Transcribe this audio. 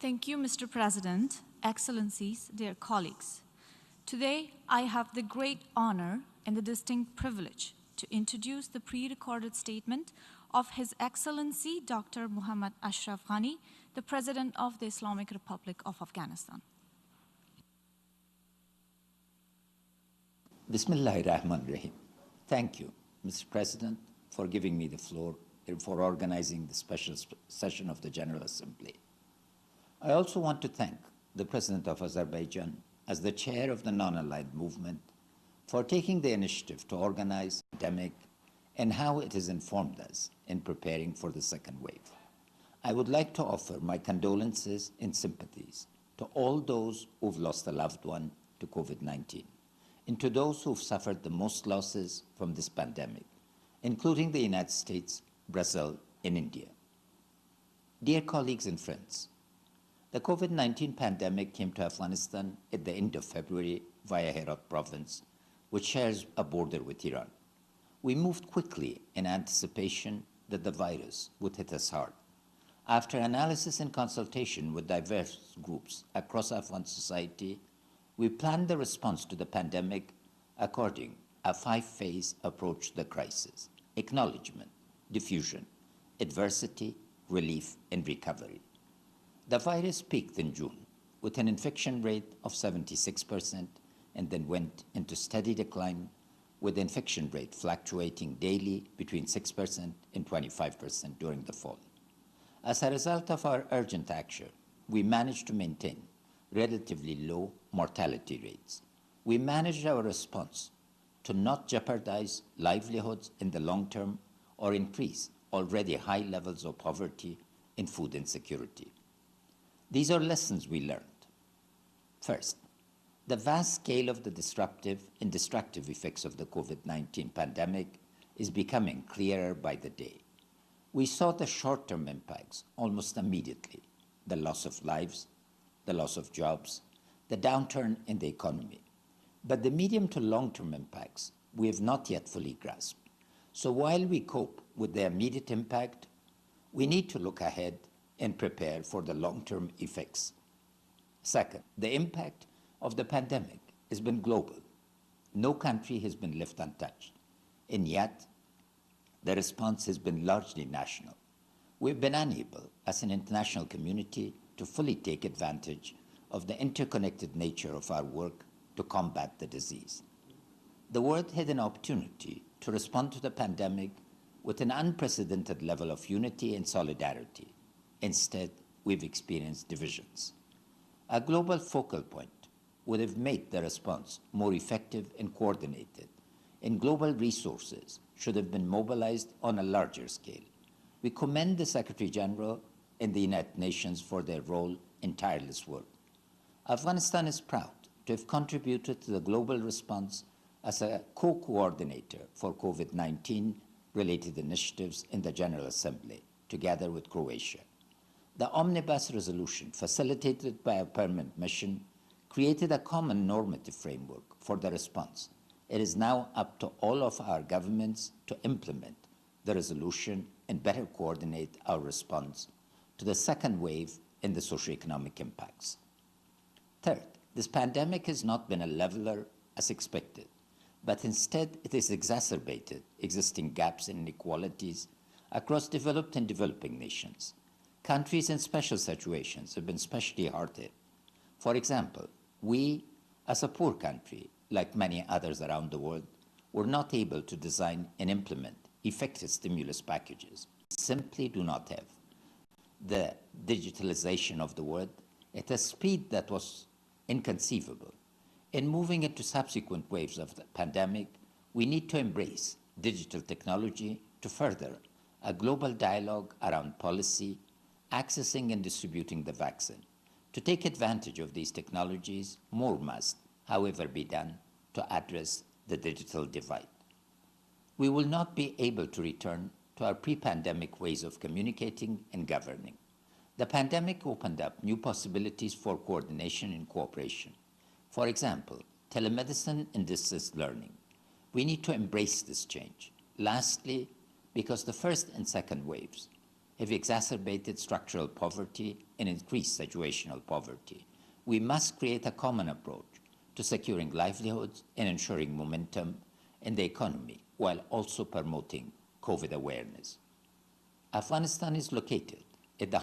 Thank you, Mr. President, Excellencies, dear colleagues. Today, I have the great honor and the distinct privilege to introduce the pre-recorded statement of His Excellency Dr. Muhammad Ashraf Ghani, the President of the Islamic Republic of Afghanistan. Bismillahirrahmanirrahim. Thank you, Mr. President, for giving me the floor and for organizing the special session of the General Assembly. I also want to thank the President of Azerbaijan as the chair of the non-aligned movement for taking the initiative to organize the pandemic and how it has informed us in preparing for the second wave. I would like to offer my condolences and sympathies to all those who've lost a loved one to COVID-19 and to those who've suffered the most losses from this pandemic, including the United States, Brazil, and India. Dear colleagues and friends, the COVID-19 pandemic came to Afghanistan at the end of February via Herat province, which shares a border with Iran. We moved quickly in anticipation that the virus would hit us hard. After analysis and consultation with diverse groups across Afghan society, we planned the response to the pandemic according a 5-phase approach to the crisis: acknowledgement, diffusion, adversity, relief, and recovery. The virus peaked in June with an infection rate of 76% and then went into steady decline, with the infection rate fluctuating daily between 6% and 25% during the fall. As a result of our urgent action, we managed to maintain relatively low mortality rates. We managed our response to not jeopardize livelihoods in the long term or increase already high levels of poverty and food insecurity. These are lessons we learned. First, the vast scale of the disruptive and destructive effects of the COVID-19 pandemic is becoming clearer by the day. We saw the short-term impacts almost immediately: the loss of lives, the loss of jobs, the downturn in the economy. But the medium to long-term impacts we have not yet fully grasped. So while we cope with the immediate impact, we need to look ahead and prepare for the long-term effects. Second, the impact of the pandemic has been global. No country has been left untouched, and yet the response has been largely national. We've been unable, as an international community, to fully take advantage of the interconnected nature of our work to combat the disease. The world had an opportunity to respond to the pandemic with an unprecedented level of unity and solidarity. Instead, we've experienced divisions. A global focal point would have made the response more effective and coordinated, and global resources should have been mobilized on a larger scale. We commend the Secretary General and the United Nations for their role in tireless work. Afghanistan is proud to have contributed to the global response as a co-coordinator for COVID-19 related initiatives in the General Assembly, together with Croatia. The Omnibus resolution, facilitated by a permanent mission, created a common normative framework for the response. It is now up to all of our governments to implement the resolution and better coordinate our response to the second wave and the socioeconomic impacts. Third, this pandemic has not been a leveler as expected, but instead it has exacerbated existing gaps and inequalities across developed and developing nations. Countries in special situations have been specially hard hit. For example, we, as a poor country, like many others around the world, were not able to design and implement effective stimulus packages. We simply do not have the digitalization of the world at a speed that was inconceivable. In moving into subsequent waves of the pandemic, we need to embrace digital technology to further a global dialogue around policy, accessing and distributing the vaccine. To take advantage of these technologies, more must, however, be done to address the digital divide. We will not be able to return to our pre-pandemic ways of communicating and governing. The pandemic opened up new possibilities for coordination and cooperation. For example, telemedicine and distance learning. We need to embrace this change. Lastly, because the first and second waves have exacerbated structural poverty and increased situational poverty. We must create a common approach to securing livelihoods and ensuring momentum in the economy while also promoting COVID awareness. Afghanistan is located at the